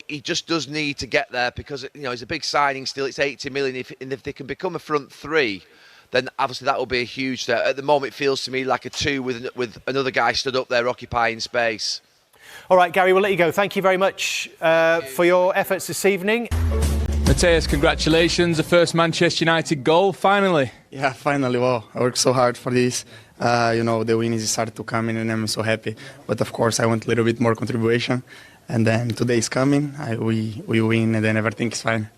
he just does need to get there because, you know, he's a big signing still. It's 80 million. If they can become a front three, then obviously that will be a huge step. At the moment, it feels to me like a two with another guy stood up there occupying space. All right, Gary, we'll let you go. Thank you very much for your efforts this evening. Matthias, congratulations. The first Manchester United goal, finally. Yeah, finally. Well, I worked so hard for this. You know, the win is started to come in and I'm so happy. But of course, I want a little bit more contribution. And then today is coming. We win and then everything is fine.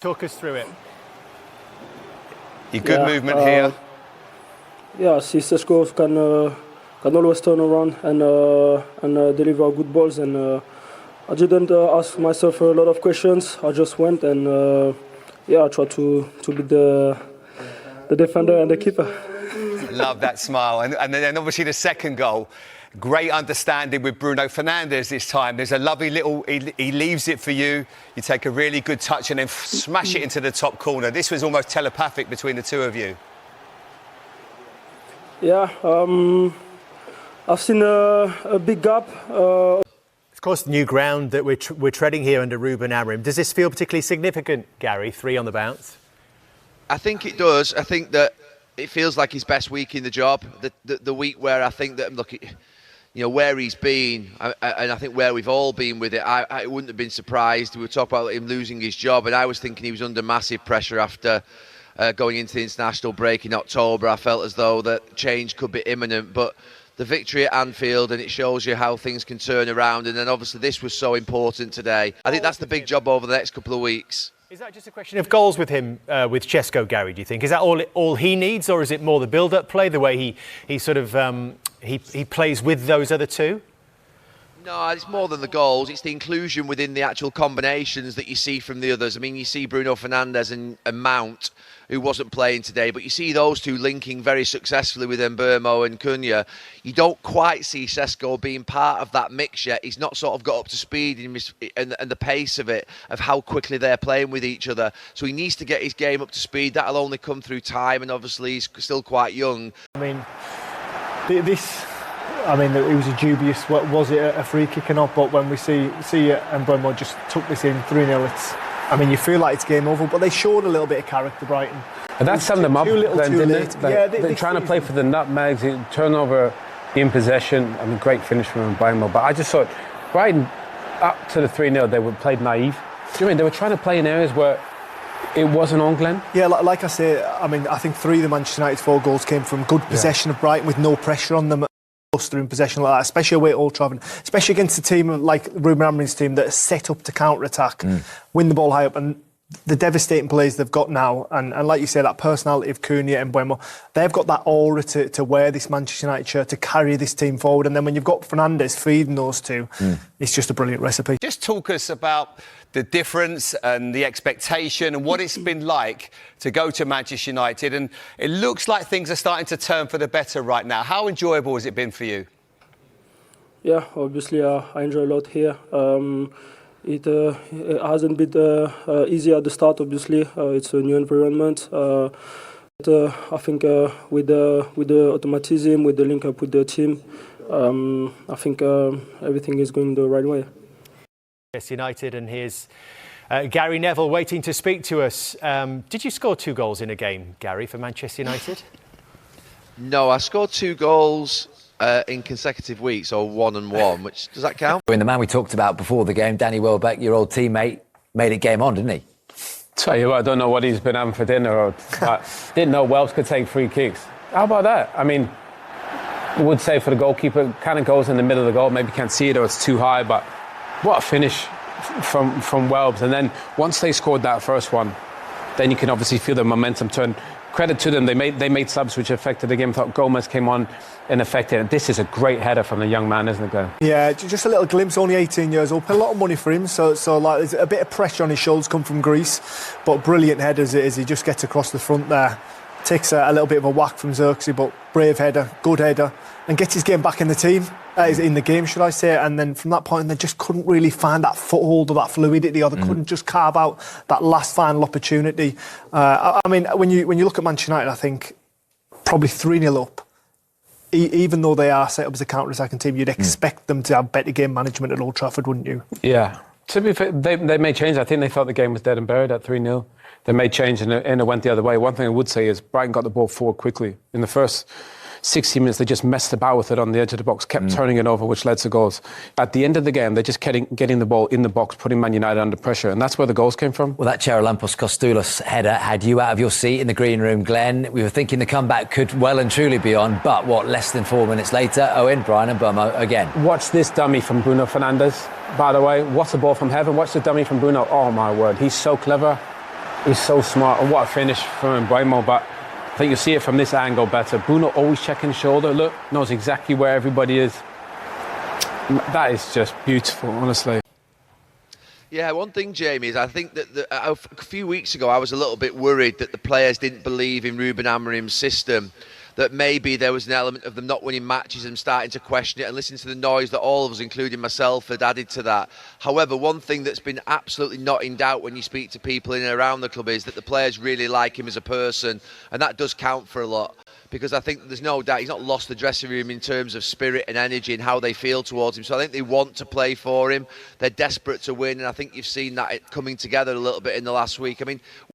Talk us through it. Your good movement here. Yeah, Sesko can always turn around and deliver good balls. And I didn't ask myself a lot of questions. I just went and I tried to beat the defender and the keeper. Love that smile. And then obviously the second goal. Great understanding with Bruno Fernandes this time. There's a lovely little... He leaves it for you. You take a really good touch and then smash it into the top corner. This was almost telepathic between the two of you. Yeah, I've seen a big gap. Of course, new ground that we're treading here under Ruben Amorim. Does this feel particularly significant, Gary? 3 on the bounce? I think it does. I think that it feels like his best week in the job. The week where I think that, look, you know, where he's been, and I think where we've all been with it, I wouldn't have been surprised. We were talking about him losing his job, and I was thinking he was under massive pressure after going into the international break in October. I felt as though that change could be imminent, but the victory at Anfield, and it shows you how things can turn around. And then obviously this was so important today. I think that's the big job over the next couple of weeks. Is that just a question of goals with him, with Česko, Gary, do you think? Is that all he needs, or is it more the build-up play, the way he sort of he plays with those other two? No, it's more than the goals. It's the inclusion within the actual combinations that you see from the others. I mean, you see Bruno Fernandes and Mount, who wasn't playing today, but you see those two linking very successfully with Mbeumo and Cunha. You don't quite see Česko being part of that mix yet. He's not sort of got up to speed and the pace of it, of how quickly they're playing with each other. So he needs to get his game up to speed. That'll only come through time, and obviously he's still quite young. I mean, it was a dubious, was it a free kick or not? But when we see Mbeumo just took this in 3-0, you feel like it's game over. But they showed a little bit of character, Brighton. And that summed them up then, didn't it? Yeah, they're trying to play for the nutmegs, turnover in possession. Great finish from Mbeumo. But I just thought Brighton, up to the 3-0, they were played naive. Do you know what I mean? They were trying to play in areas where it wasn't on, Glenn. Yeah, like I say, I think 3 of the Manchester United's 4 goals came from good possession of Brighton with no pressure on them. In possession like that, especially away at Old Trafford, especially against a team like Ruben Amorim's team that is set up to counter-attack, win the ball high up, and the devastating players they've got now, and like you say, that personality of Cunha and Mbeumo, they've got that aura to wear this Manchester United shirt, to carry this team forward. And then when you've got Fernandes feeding those two, it's just a brilliant recipe. Just talk us about the difference and the expectation and what it's been like to go to Manchester United. And it looks like things are starting to turn for the better right now. How enjoyable has it been for you? Yeah, obviously I enjoy a lot here. It hasn't been easy at the start, obviously. It's a new environment. But I think with the automatism, with the link up with the team, I think everything is going the right way. Yes, United, and here's Gary Neville waiting to speak to us. Did you score 2 goals in a game, Gary, for Manchester United? No, I scored 2 goals in consecutive weeks, or 1 and 1, which, does that count? And the man we talked about before the game, Danny Welbeck, your old teammate, made it game on, didn't he? Tell you what, I don't know what he's been having for dinner, but didn't know Welsh could take free kicks. How about that? I would say for the goalkeeper, kind of goes in the middle of the goal, maybe can't see it or it's too high, but what a finish from Welbs. And then once they scored that first one, then you can obviously feel the momentum turn. Credit to them, they made subs which affected the game. I thought Gomez came on and affected it. This is a great header from the young man, isn't it, Glenn? Yeah, just a little glimpse, only 18 years old. Paid a lot of money for him, so like there's a bit of pressure on his shoulders come from Greece, but brilliant header as it is. He just gets across the front there. Takes a little bit of a whack from Xerxes, but brave header, good header, and gets his game back in the team. In the game, should I say, and then from that point they just couldn't really find that foothold or that fluidity, or they couldn't just carve out that last final opportunity. When you look at Manchester United, I think probably 3-0 up, even though they are set up as a counter-attacking team, you'd expect them to have better game management at Old Trafford, wouldn't you? Yeah, To be fair, they made change. I think they thought the game was dead and buried at 3-0. They made change and it went the other way. One thing I would say is Brighton got the ball forward quickly. In the first 60 minutes, they just messed about with it on the edge of the box, kept turning it over, which led to goals. At the end of the game, they're just getting the ball in the box, putting Man United under pressure, and that's where the goals came from. Well, that Charalampos-Kostoulos header had you out of your seat in the green room, Glenn. We were thinking the comeback could well and truly be on, but less than 4 minutes later, Owen, Brian and Mbeumo again. Watch this dummy from Bruno Fernandes, by the way. What's the ball from heaven? Watch the dummy from Bruno. Oh, my word. He's so clever. He's so smart. And what a finish from Mbeumo, but I think you see it from this angle better. Bruno always checking his shoulder. Look, knows exactly where everybody is. That is just beautiful, honestly. Yeah, one thing, Jamie, is I think that a few weeks ago I was a little bit worried that the players didn't believe in Ruben Amorim's system, that maybe there was an element of them not winning matches and starting to question it and listen to the noise that all of us, including myself, had added to that. However, one thing that's been absolutely not in doubt when you speak to people in and around the club is that the players really like him as a person, and that does count for a lot. Because I think there's no doubt he's not lost the dressing room in terms of spirit and energy and how they feel towards him. So I think they want to play for him. They're desperate to win, and I think you've seen that coming together a little bit in the last week. I mean,